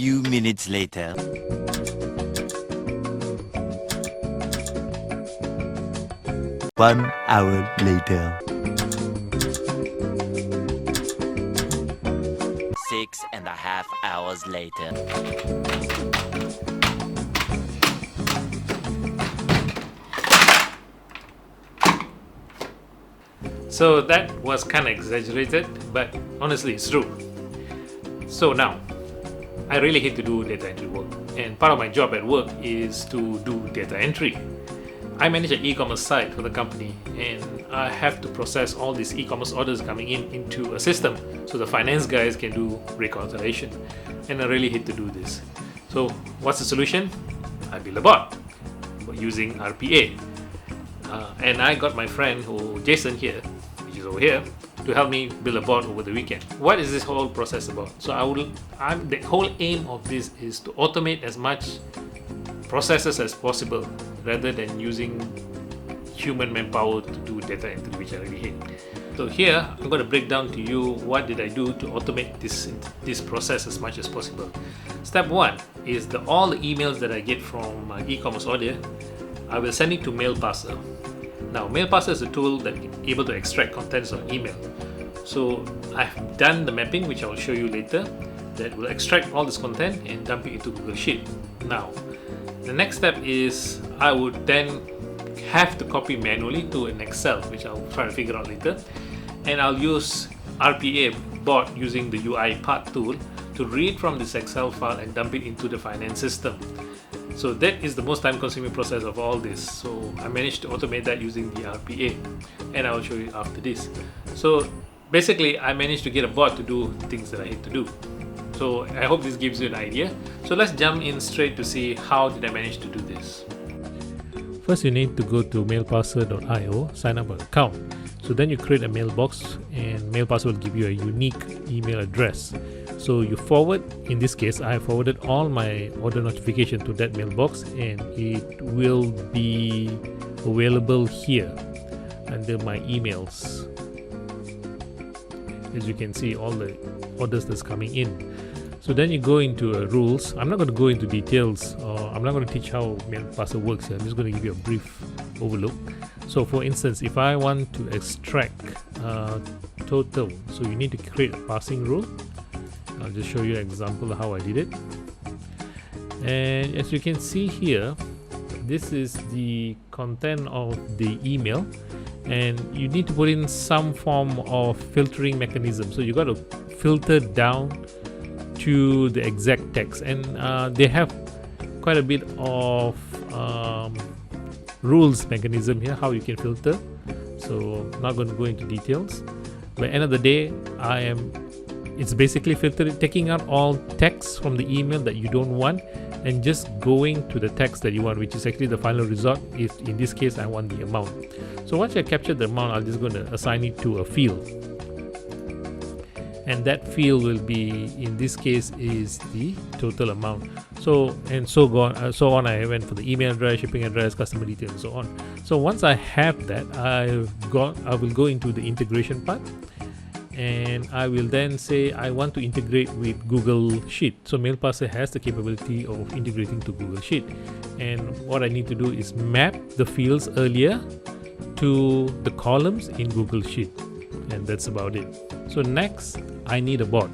few minutes later. One hour later. 6.5 hours later. So that was kind of exaggerated, but honestly it's true. So now, I really hate to do data entry work, and part of my job at work is to do data entry. I manage an e-commerce site for the company, and I have to process all these e-commerce orders coming in into a system so the finance guys can do reconciliation, and I really hate to do this. So what's the solution? I build a bot using RPA, and I got my friend Jason here, which is over here, to help me build a bot over the weekend. What is this whole process about? So the whole aim of this is to automate as much processes as possible rather than using human manpower to do data entry, which I really hate. So here I'm going to break down to you what did I do to automate this process as much as possible. Step 1 is all the emails that I get from e-commerce order, I will send it to MailParser. Now MailParser is a tool that is able to extract contents of email. So I've done the mapping, which I will show you later, that will extract all this content and dump it into Google Sheet. Now the next step is I would then have to copy manually to an Excel, which I'll try to figure out later, and I'll use RPA bot using the UI Path tool to read from this Excel file and dump it into the finance system. So that is the most time consuming process of all this. So I managed to automate that using the RPA, and I will show you after this. So basically I managed to get a bot to do things that I hate to do. So I hope this gives you an idea. So let's jump in straight to see how did I manage to do this. First you need to go to mailparser.io, sign up an account. So then you create a mailbox, and MailParser will give you a unique email address. So you forward, in this case I have forwarded all my order notification to that mailbox, and it will be available here under my emails. As you can see, all the orders that's coming in. So then you go into rules. I'm not going to go into details, I'm not going to teach how MailParser works here. I'm just going to give you a brief overlook. So for instance, if I want to extract total, so you need to create a parsing rule. I'll just show you an example of how I did it. And as you can see here, this is the content of the email, and you need to put in some form of filtering mechanism. So you got to filter down to the exact text, and they have quite a bit of rules mechanism here how you can filter. So I'm not going to go into details, but at the end of the day, it's basically filtering, taking out all text from the email that you don't want and just going to the text that you want, which is actually the final result. If in this case I want the amount. So once I capture the amount, I'm just going to assign it to a field, and that field will be, in this case, is the total amount. So so on. I went for the email address, shipping address, customer details, and so on. So once I have that, I will go into the integration part, and I will then say I want to integrate with Google Sheet. So MailParser has the capability of integrating to Google Sheet, and what I need to do is map the fields earlier to the columns in Google Sheet, and that's about it. So next, I need a bot.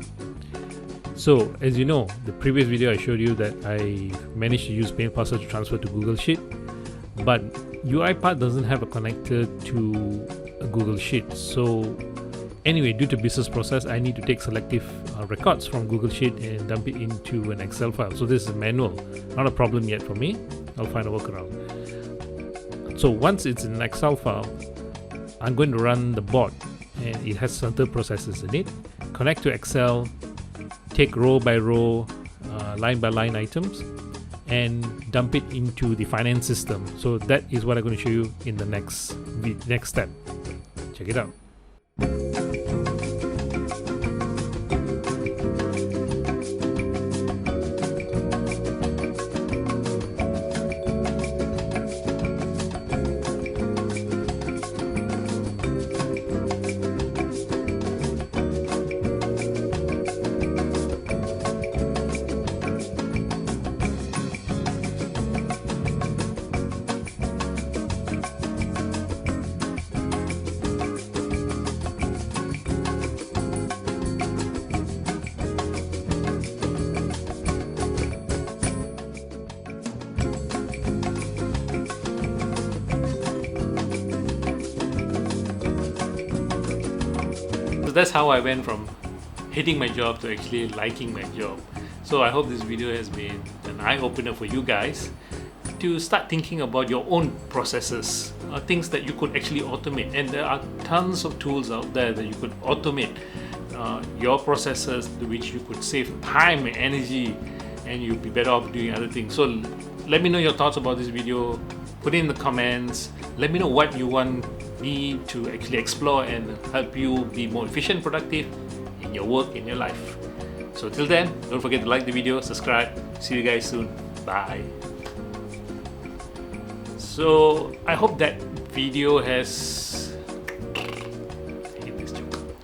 So as you know, the previous video I showed you that I managed to use MailParser to transfer to Google Sheet, but UiPath doesn't have a connector to a Google Sheet. So anyway, due to business process, I need to take selective records from Google Sheet and dump it into an Excel file. So this is manual, not a problem yet for me. I'll find a workaround. So once it's in an Excel file, I'm going to run the bot, and it has certain processes in it. Connect to Excel, take row by row, line by line items, and dump it into the finance system. So that is what I'm going to show you in the next step. Check it out. that's how I went from hating my job to actually liking my job. So I hope this video has been an eye-opener for you guys to start thinking about your own processes, things that you could actually automate. And there are tons of tools out there that you could automate your processes, to which you could save time and energy, and you'll be better off doing other things. So let me know your thoughts about this video. Put it in the comments. Let me know what you want me to actually explore and help you be more efficient, productive in your work, in your life. So till then, don't forget to like the video, subscribe. See you guys soon. Bye. So I hope that video has